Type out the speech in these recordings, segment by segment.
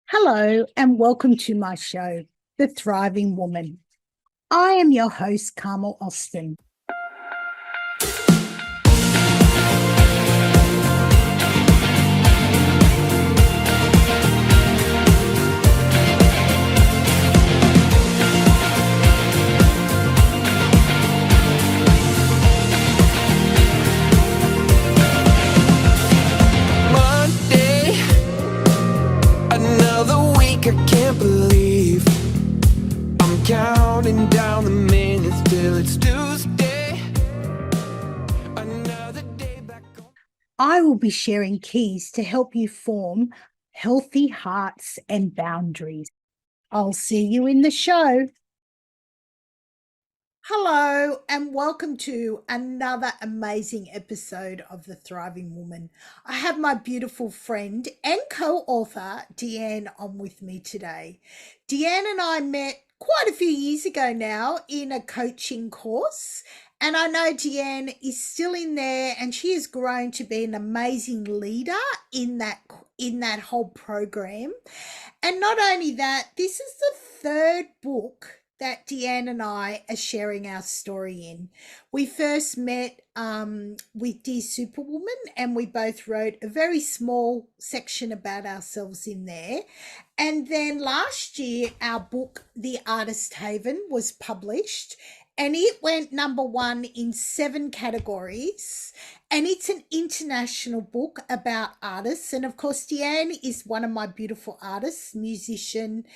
Hello, and welcome to my show, The Thriving Woman. I am your host, Carmel Austin. Monday, another week, I can't believe I'm counting down the minutes till it's Tuesday. Another day back on. I will be sharing keys to help you form healthy hearts and boundaries. I'll see you in the show. Hello, and welcome to another amazing episode of The Thriving Woman. I have my beautiful friend and co author, DeAnne, on with me today. DeAnne and I met quite a few years ago now in a coaching course. And I know DeAnne is still in there and she has grown to be an amazing leader in that whole program. And not only that, this is the third book that DeAnne and I are sharing our story in. We first met with Dear Superwoman, and we both wrote a very small section about ourselves in there. And then last year, our book, The Artist Haven, was published. And it went number one in 7 categories. And it's an international book about artists. And of course, DeAnne is one of my beautiful artists, musician,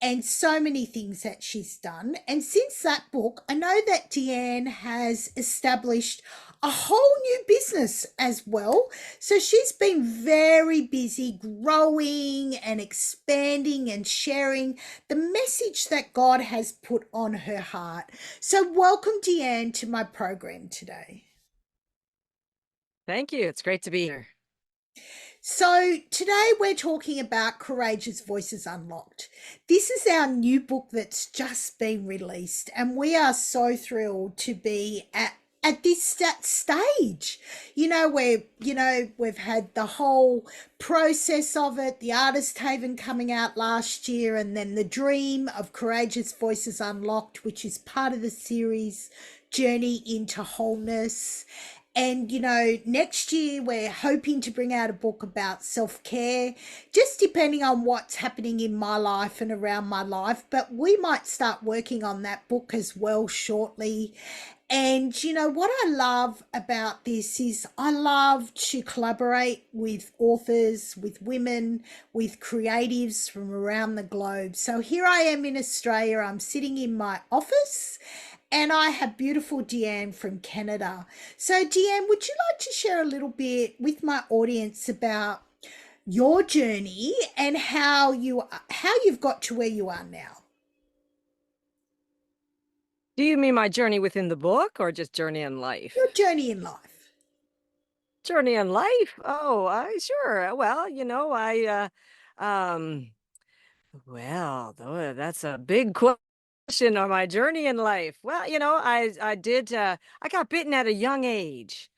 and so many things that she's done. And since that book, I know that DeAnne has established a whole new business as well. So she's been very busy growing and expanding and sharing the message that God has put on her heart. So welcome, DeAnne, to my program today. Thank you. It's great to be here. So, today we're talking about Courageous Voices Unlocked. This is our new book that's just been released, and we are so thrilled to be at this stage, where we've had the whole process of it, the Artist Haven coming out last year, and then the dream of Courageous Voices Unlocked, which is part of the series Journey into Wholeness. And, next year we're hoping to bring out a book about self-care, just depending on what's happening in my life and around my life. But we might start working on that book as well shortly. And, what I love about this is I love to collaborate with authors, with women, with creatives from around the globe. So here I am in Australia. I'm sitting in my office. And I have beautiful DeAnne from Canada. So, DeAnne, would you like to share a little bit with my audience about your journey and how you've got to where you are now? Do you mean my journey within the book or just journey in life? Your journey in life. Journey in life? Oh, sure. Well, that's a big question on my journey in life. Well, I got bitten at a young age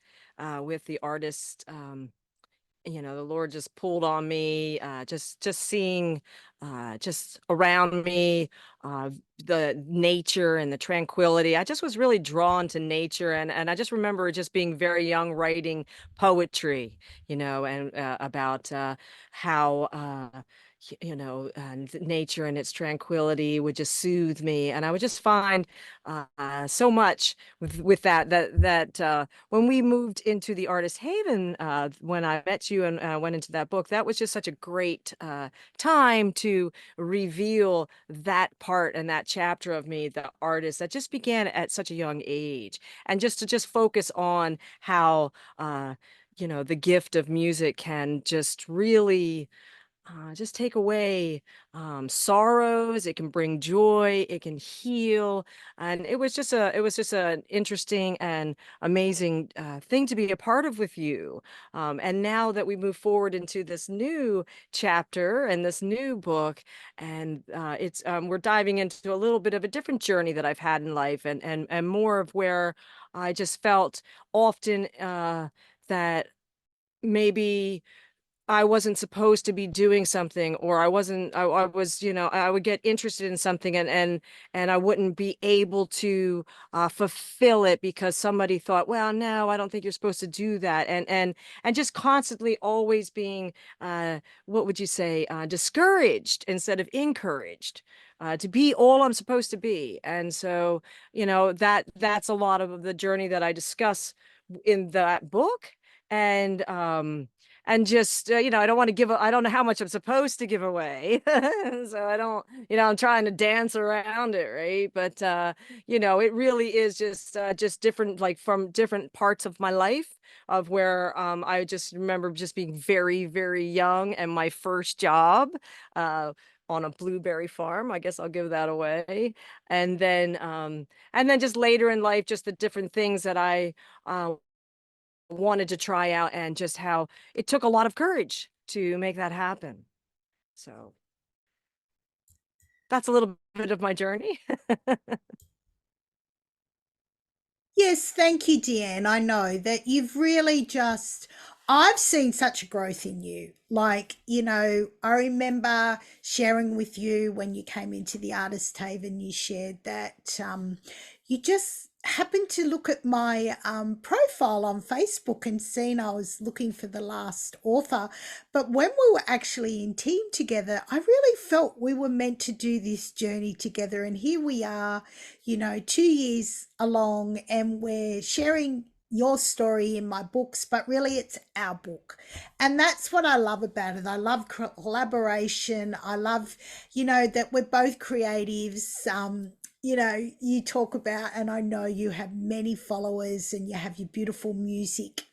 with the artist. The Lord just pulled on me, just seeing just around me the nature and the tranquility. I just was really drawn to nature, and I just remember just being very young, writing poetry, and about how nature and its tranquility would just soothe me, and I would just find so much with that when we moved into the Artist Haven, when I met you and went into that book, that was just such a great time to reveal that part and that chapter of me, the artist that just began at such a young age, and just to just focus on how the gift of music can just really just take away sorrows. It can bring joy. It can heal, and it was just an interesting and amazing thing to be a part of with you. And now that we move forward into this new chapter and this new book, and it's we're diving into a little bit of a different journey that I've had in life, and more of where I just felt often that maybe I wasn't supposed to be doing something, or I was, I would get interested in something, and I wouldn't be able to fulfill it because somebody thought, well, no, I don't think you're supposed to do that. And just constantly always being, what would you say, discouraged instead of encouraged. To be all I'm supposed to be. And so, that's a lot of the journey that I discuss in that book. And just I don't want to I don't know how much I'm supposed to give away. So I don't, I'm trying to dance around it, right? But it really is just different, like from different parts of my life, of where I just remember just being very, very young, and my first job uh on a blueberry farm. I guess I'll give that away. And then just later in life, just the different things that I wanted to try out, and just how it took a lot of courage to make that happen. So that's a little bit of my journey. Yes, thank you, Deanne. I know that you've really just, I've seen such a growth in you. Like, I remember sharing with you when you came into the Artist Haven, you shared that you just happened to look at my profile on Facebook and seen I was looking for the last author. But when we were actually in team together, I really felt we were meant to do this journey together. And here we are, 2 years along, and we're sharing your story in my books, but really it's our book. And that's what I love about it. I love collaboration. I love, that we're both creatives. You talk about, and I know you have many followers and you have your beautiful music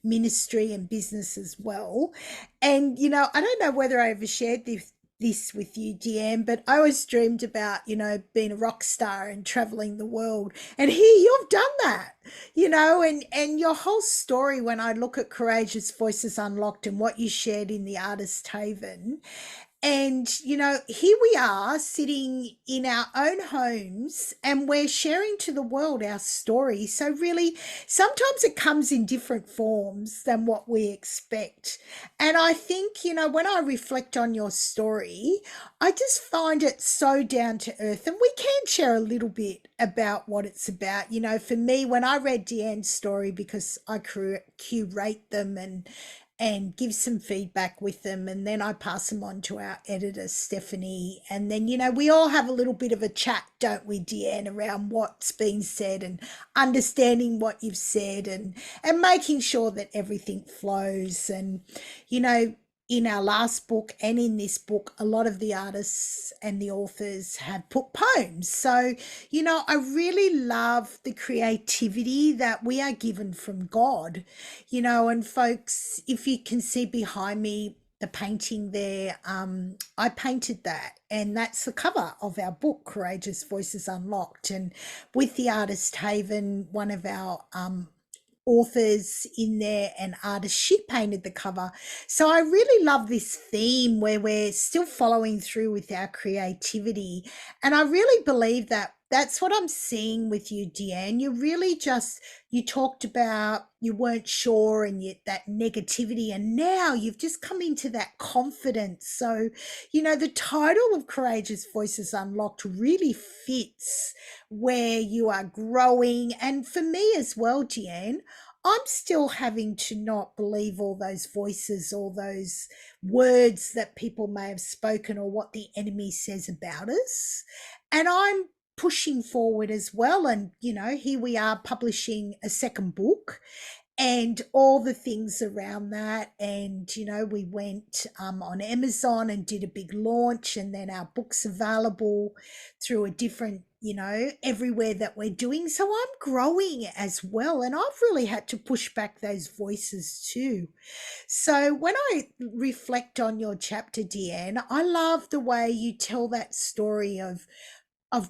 ministry and business as well. And, I don't know whether I ever shared this with you, Deanne, but I always dreamed about, being a rock star and traveling the world. And here you've done that, and your whole story, when I look at Courageous Voices Unlocked and what you shared in the Artist Haven, and, here we are sitting in our own homes and we're sharing to the world our story. So, really, sometimes it comes in different forms than what we expect. And I think, when I reflect on your story, I just find it so down to earth. And we can share a little bit about what it's about. For me, when I read Deanne's story, because I curate them and give some feedback with them, and then I pass them on to our editor Stephanie, and then we all have a little bit of a chat, don't we, Deanne, around what's been said and understanding what you've said, and making sure that everything flows. And you know in our last book and in this book, a lot of the artists and the authors have put poems. So, I really love the creativity that we are given from God, and folks, if you can see behind me, the painting there, I painted that, and that's the cover of our book, Courageous Voices Unlocked. And with the Artist Haven, one of our authors in there and artists, she painted the cover. So I really love this theme where we're still following through with our creativity. And I really believe that that's what I'm seeing with you, Deanne. You talked about you weren't sure, and yet that negativity, and now you've just come into that confidence. So, the title of Courageous Voices Unlocked really fits where you are growing. And for me as well, Deanne, I'm still having to not believe all those voices, all those words that people may have spoken, or what the enemy says about us. And I'm pushing forward as well. And, here we are publishing a second book and all the things around that. And, we went on Amazon and did a big launch, and then our book's available through a different, everywhere that we're doing. So I'm growing as well. And I've really had to push back those voices too. So when I reflect on your chapter, Deanne, I love the way you tell that story of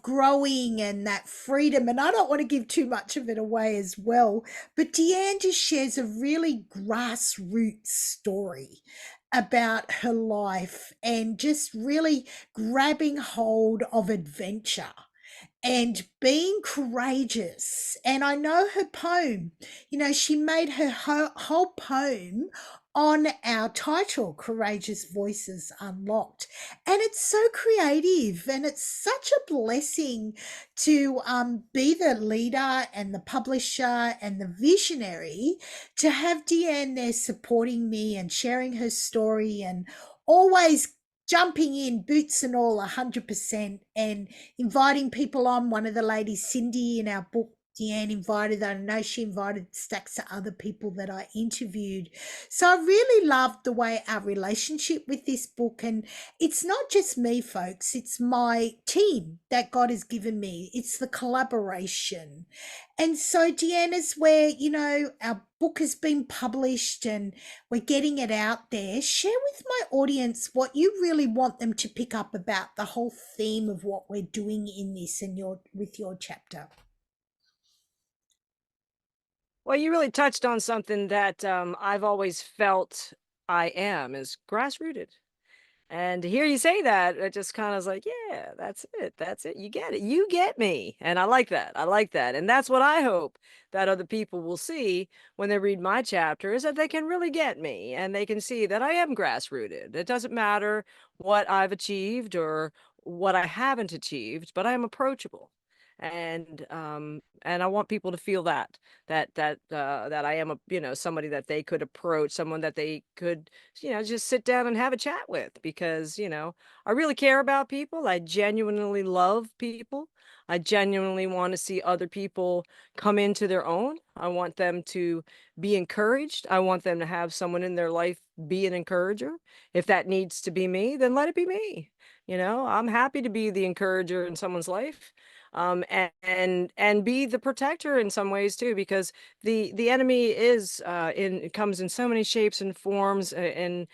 growing and that freedom. And I don't want to give too much of it away as well, but Deanne just shares a really grassroots story about her life and just really grabbing hold of adventure and being courageous. And I know her poem, she made her whole poem on our title, Courageous Voices Unlocked. And it's so creative and it's such a blessing to be the leader and the publisher and the visionary, to have DeAnne there supporting me and sharing her story and always jumping in, boots and all, 100%, and inviting people on. One of the ladies, Cindy, in our book, DeAnne invited, I know she invited stacks of other people that I interviewed. So I really loved the way our relationship with this book, and it's not just me, folks, it's my team that God has given me. It's the collaboration. And so, Deanna's where, our book has been published and we're getting it out there. Share with my audience what you really want them to pick up about the whole theme of what we're doing in this and with your chapter. Well, you really touched on something that I've always felt I am is grassrooted. And to hear you say that, it just kind of is like, yeah, that's it. That's it. You get it. You get me. And I like that. I like that. And that's what I hope that other people will see when they read my chapter, is that they can really get me and they can see that I am grassrooted. It doesn't matter what I've achieved or what I haven't achieved, but I am approachable. And I want people to feel that I am somebody that they could approach, someone that they could just sit down and have a chat with, because I really care about people. I genuinely love people. I genuinely want to see other people come into their own. I want them to be encouraged. I want them to have someone in their life be an encourager. If that needs to be me, then let it be me. I'm happy to be the encourager in someone's life, and be the protector in some ways too, because the enemy is it comes in so many shapes and forms, in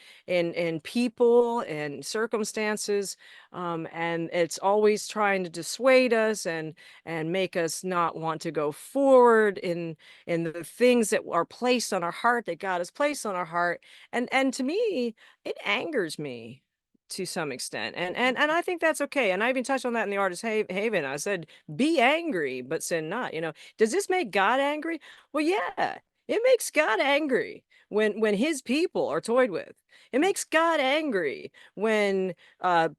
people and circumstances, and it's always trying to dissuade us and make us not want to go forward in the things that are placed on our heart, that God has placed on our heart. And to me, it angers me to some extent, and I think that's okay. And I even touched on that in the Artist Haven. I said, be angry but sin not. Does this make God angry? Well, yeah, it makes God angry when his people are toyed with. It makes God angry when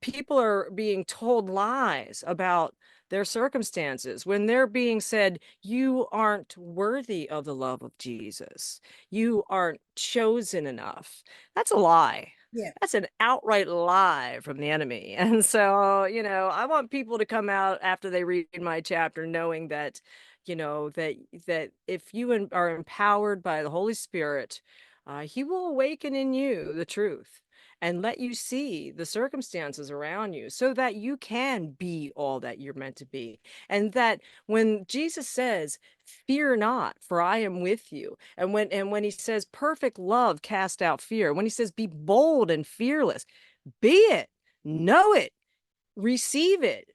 people are being told lies about their circumstances, when they're being said, you aren't worthy of the love of Jesus, you aren't chosen enough. That's a lie. Yeah. That's an outright lie from the enemy. And so, I want people to come out after they read my chapter knowing that, that if you are empowered by the Holy Spirit, he will awaken in you the truth and let you see the circumstances around you so that you can be all that you're meant to be. And that when Jesus says, fear not, for I am with you, and when he says perfect love cast out fear, when he says be bold and fearless, be it, know it, receive it,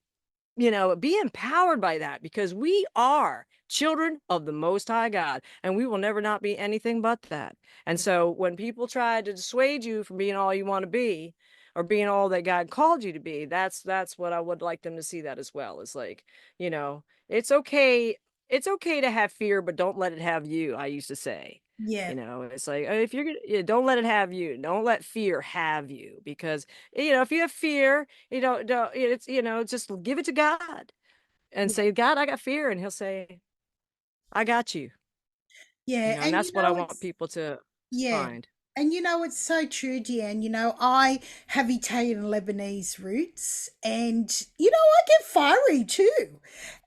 be empowered by that, because we are children of the Most High God, and we will never not be anything but that. And so when people try to dissuade you from being all you want to be, or being all that God called you to be, that's what I would like them to see, that as well. It's like, it's okay. It's okay to have fear, but don't let it have you, I used to say. Yeah. It's like, if you're gonna, don't let it have you. Don't let fear have you, because if you have fear, don't it's just give it to God and Yeah. say, God, I got fear, and He'll say, I got you. Yeah. And And that's what I want it's, people to yeah. find. And it's so true, Deanne. I have Italian and Lebanese roots, and I get fiery too.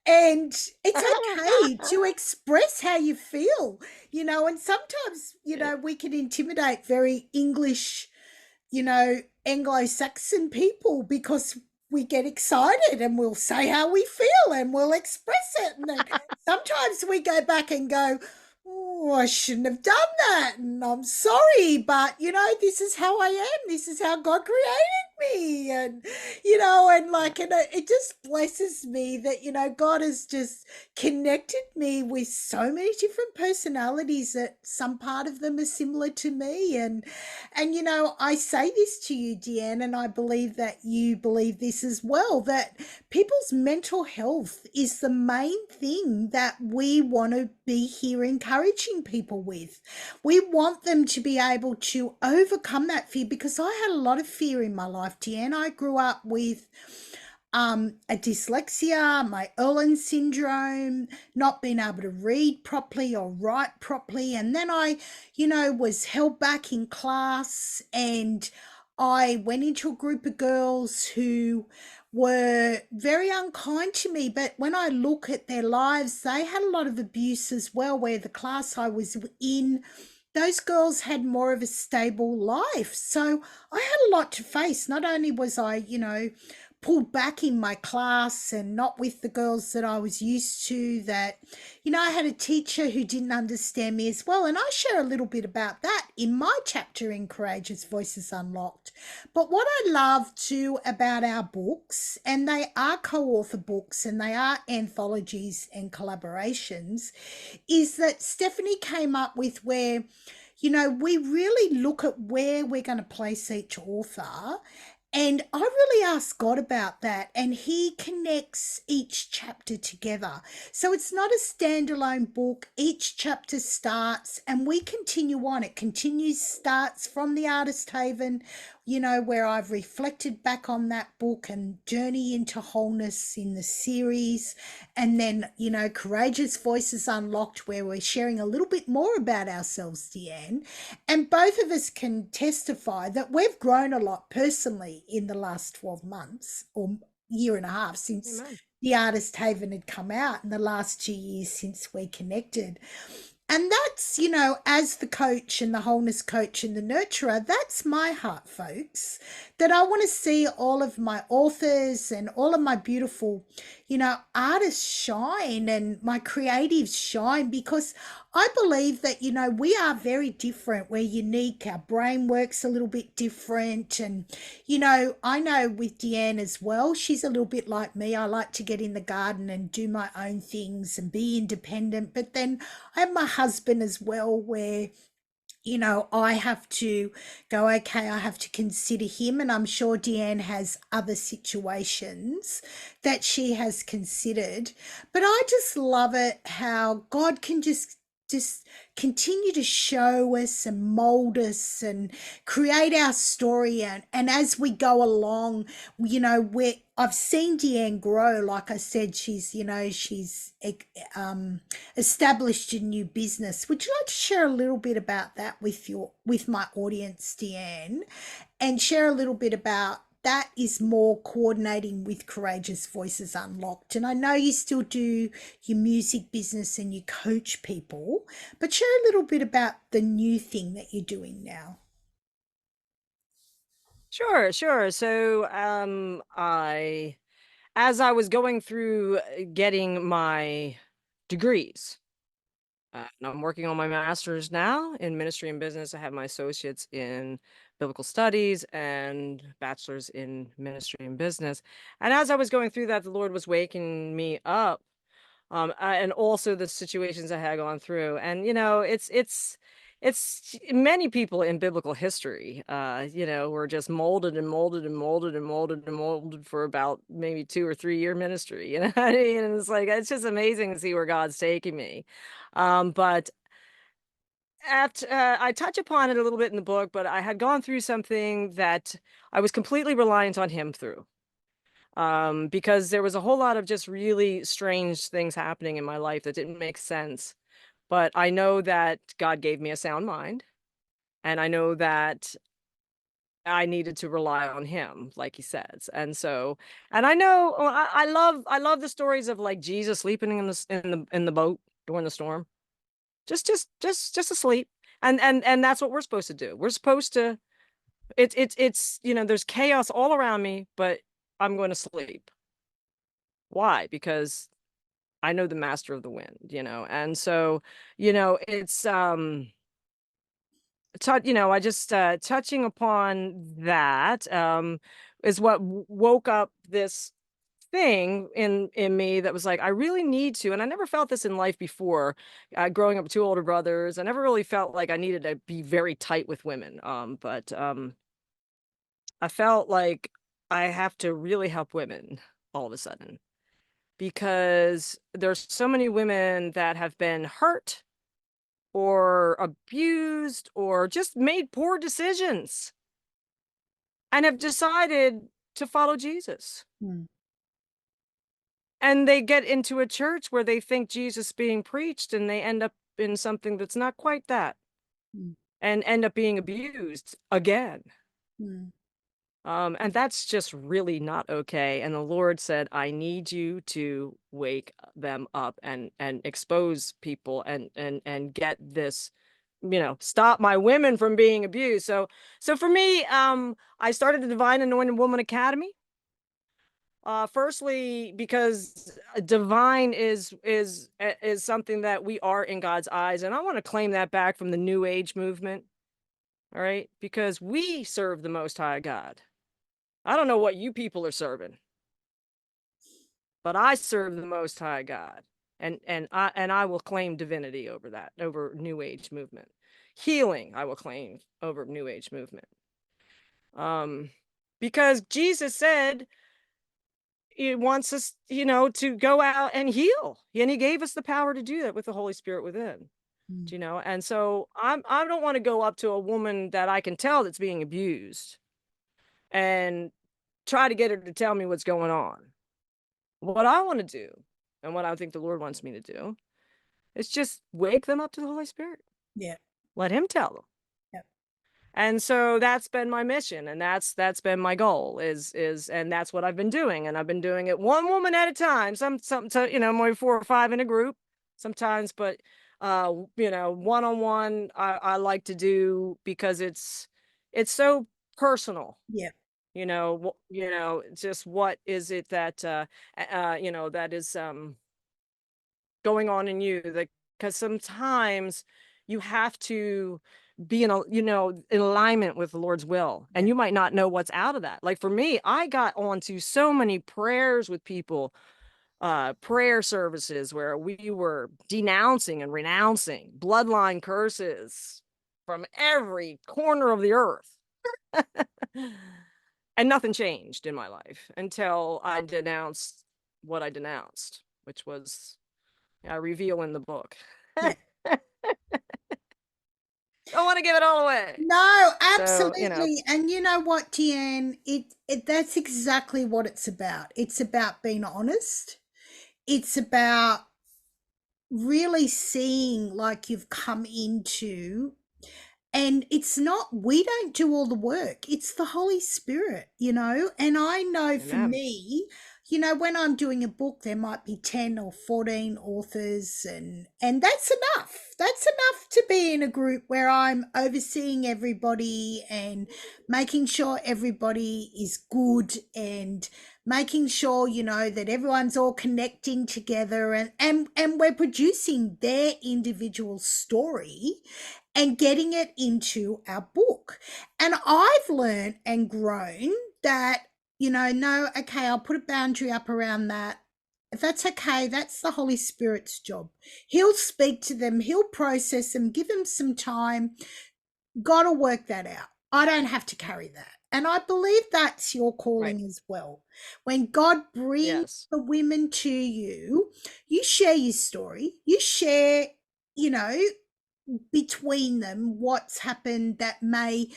And it's okay to express how you feel, and sometimes, we can intimidate very English, Anglo-Saxon people because we get excited and we'll say how we feel and we'll express it. And then sometimes we go back and go, oh, I shouldn't have done that. And I'm sorry, but this is how I am. This is how God created me. And, and like, and it just blesses me that, God has just connected me with so many different personalities that some part of them are similar to me. And, I say this to you, Deanne, and I believe that you believe this as well, that people's mental health is the main thing that we want to be here encouraging people with. We want them to be able to overcome that fear, because I had a lot of fear in my life, Deanne. I grew up with a dyslexia, my Erlen syndrome, not being able to read properly or write properly. And then I, was held back in class, and I went into a group of girls who were very unkind to me. But when I look at their lives, they had a lot of abuse as well, where the class I was in, those girls had more of a stable life. So I had a lot to face. Not only was I, pulled back in my class and not with the girls that I was used to, that, I had a teacher who didn't understand me as well. And I share a little bit about that in my chapter in Courageous Voices Unlocked. But what I love too about our books, and they are co-author books and they are anthologies and collaborations, is that Stephanie came up with where, we really look at where we're going to place each author. And I really asked God about that, and He connects each chapter together. So it's not a standalone book. Each chapter starts and we continue on. It continues, starts from the Artist Haven, where I've reflected back on that book and journey into wholeness in the series. And then, Courageous Voices Unlocked, where we're sharing a little bit more about ourselves, Deanne. And both of us can testify that we've grown a lot personally in the last 12 months or year and a half since Amen. the Artist Haven had come out, in the last 2 years since we connected. And that's, as the coach and the wholeness coach and the nurturer, that's my heart, folks, that I want to see all of my authors and all of my beautiful, artists shine, and my creatives shine, because I believe that, we are very different. We're unique. Our brain works a little bit different. And, I know with DeAnne as well, she's a little bit like me. I like to get in the garden and do my own things and be independent. But then I have my husband as well, where I have to go, okay, I have to consider him. And I'm sure DeAnne has other situations that she has considered. But I just love it how God can just continue to show us and mold us and create our story. And as we go along, we're I've seen DeAnne grow. Like I said, she's established a new business. Would you like to share a little bit about that with my audience, DeAnne, and share a little bit about that? Is more coordinating with Courageous Voices Unlocked. And I know you still do your music business and you coach people, but share a little bit about the new thing that you're doing now. Sure, sure. So, as I was going through getting my degrees, and I'm working on my master's now in ministry and business. I have my associates in biblical studies and bachelor's in ministry and business. And as I was going through that, the Lord was waking me up, and also the situations I had gone through. And it's many people in biblical history, were just molded and molded and molded and molded and molded for about maybe 2 or 3 year ministry. And it's like, it's just amazing to see where God's taking me. But after I touch upon it a little bit in the book, but I had gone through something that I was completely reliant on Him through, because there was a whole lot of just really strange things happening in my life that didn't make sense. But I know that God gave me a sound mind, and I know that I needed to rely on Him, like He says. And so, and I know, well, I love the stories of like Jesus sleeping in the boat during the storm, just asleep. And that's what we're supposed to do. We're supposed to, it's there's chaos all around me, but I'm going to sleep. Why? Because I know the master of the wind. And so, it's I just touching upon that is what woke up this thing in me that was like, I really need to, and I never felt this in life before. Growing up with two older brothers, I never really felt like I needed to be very tight with women. But I felt like I have to really help women all of a sudden, because there's so many women that have been hurt or abused or just made poor decisions and have decided to follow Jesus. Mm, And they get into a church where they think Jesus being preached, and they end up in something that's not quite that, mm, and end up being abused again. mm. And that's just really not okay. And the Lord said, I need you to wake them up and expose people and get this, stop my women from being abused. So for me, I started the Divine Anointed Woman Academy. Firstly, because divine is something that we are in God's eyes, and I want to claim that back from the New Age movement. All right, because we serve the Most High God. I don't know what you people are serving, but I serve the Most High God, and I will claim divinity over that, over New Age movement. Healing, I will claim over New Age movement. Um, because Jesus said he wants us, to go out and heal, and he gave us the power to do that with the Holy Spirit within. Mm. And so I don't want to go up to a woman that I can tell that's being abused and try to get her to tell me what's going on. What I want to do, and what I think the Lord wants me to do, is just wake them up to the Holy Spirit. Yeah, Let him tell them. yeah, And so that's been my mission, and that's been my goal, and that's what I've been doing. And I've been doing it one woman at a time. Maybe 4 or 5 in a group sometimes, but one-on-one I like to do, because it's so personal. yeah, Just what is it that that is going on in you, that, because sometimes you have to be in alignment with the Lord's will, yeah, and you might not know what's out of that. Like for me, I got onto so many prayers with people, prayer services where we were denouncing and renouncing bloodline curses from every corner of the earth. And nothing changed in my life until I denounced what I denounced, which was, I reveal in the book. yeah. Don't want to give it all away. No, So, absolutely. And you know what, Deanne? It that's exactly what it's about. It's about being honest. It's about really seeing like you've come into, and it's not, we don't do all the work, it's the Holy Spirit, and I know for amen. me, when I'm doing a book, there might be 10 or 14 authors, and that's enough to be in a group where I'm overseeing everybody and making sure everybody is good, and making sure that everyone's all connecting together, and we're producing their individual story and getting it into our book. And I've learned and grown that, no, okay, I'll put a boundary up around that. If that's okay, that's the Holy Spirit's job. He'll speak to them, he'll process them, give them some time. Got to work that out. I don't have to carry that. And I believe that's your Right. calling as well. When God brings Yes. the women to you, you share your story, you share, you know, between them what's happened that may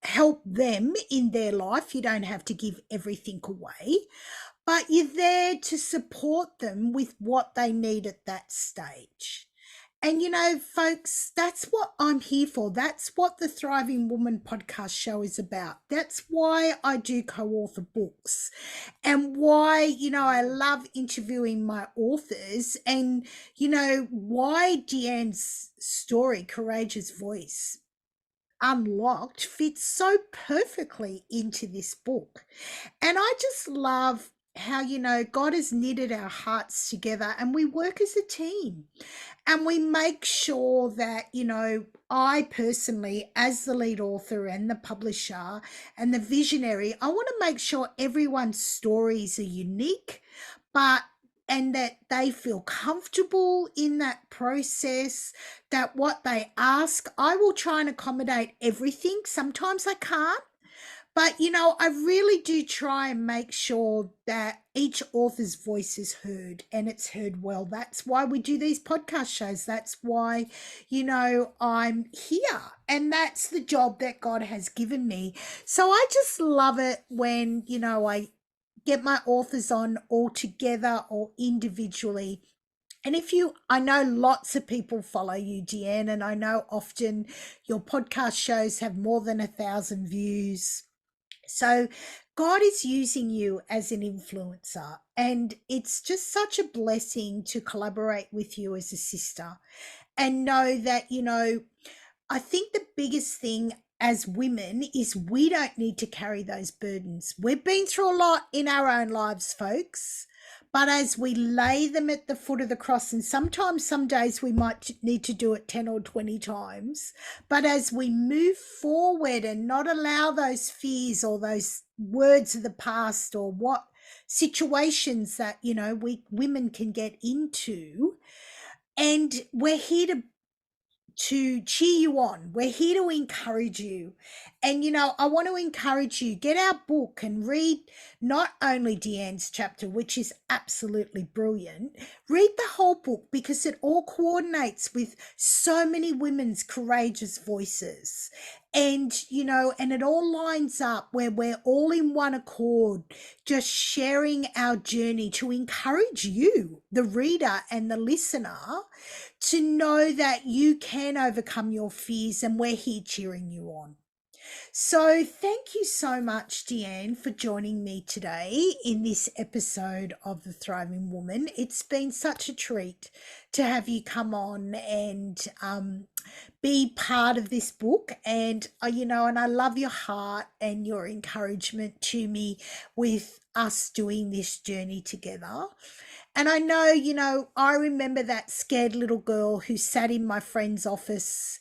help them in their life. You don't have to give everything away, but you're there to support them with what they need at that stage. And folks, that's what I'm here for. That's what the Thriving Woman podcast show is about. That's why I do co-author books, and why, I love interviewing my authors, and, why DeAnne's story, Courageous Voice Unlocked, fits so perfectly into this book. And I just love how, God has knitted our hearts together and we work as a team. And we make sure that, I personally, as the lead author and the publisher and the visionary, I want to make sure everyone's stories are unique, but and that they feel comfortable in that process, that what they ask, I will try and accommodate everything. Sometimes I can't. But, I really do try and make sure that each author's voice is heard and it's heard well. That's why we do these podcast shows. That's why, I'm here. And that's the job that God has given me. So I just love it when, I get my authors on all together or individually. And I know lots of people follow you, DeAnne, and I know often your podcast shows have more than 1,000 views. So God is using you as an influencer, and it's just such a blessing to collaborate with you as a sister and know that, I think the biggest thing as women is we don't need to carry those burdens. We've been through a lot in our own lives, folks. But as we lay them at the foot of the cross, and sometimes some days we might need to do it 10 or 20 times, but as we move forward and not allow those fears or those words of the past or what situations that, we women can get into, and we're here to cheer you on. We're here to encourage you. And, I want to encourage you, get our book and read not only DeAnne's chapter, which is absolutely brilliant, read the whole book because it all coordinates with so many women's courageous voices. And, and it all lines up where we're all in one accord, just sharing our journey to encourage you, the reader and the listener, to know that you can overcome your fears, and we're here cheering you on. So, thank you so much, DeAnne, for joining me today in this episode of The Thriving Woman. It's been such a treat to have you come on and be part of this book. And, and I love your heart and your encouragement to me with us doing this journey together. And I know, I remember that scared little girl who sat in my friend's office,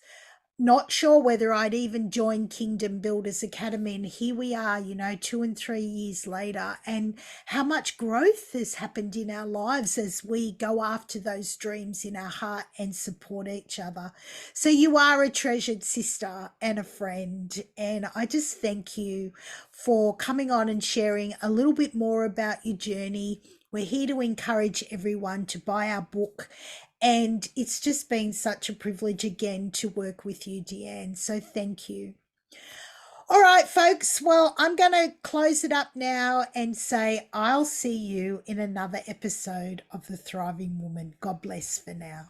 not sure whether I'd even join Kingdom Builders Academy. And here we are, 2 and 3 years later, and how much growth has happened in our lives as we go after those dreams in our heart and support each other. So you are a treasured sister and a friend. And I just thank you for coming on and sharing a little bit more about your journey. We're here to encourage everyone to buy our book. And it's just been such a privilege again to work with you, DeAnne. So thank you. All right, folks. Well, I'm going to close it up now and say I'll see you in another episode of The Thriving Woman. God bless for now.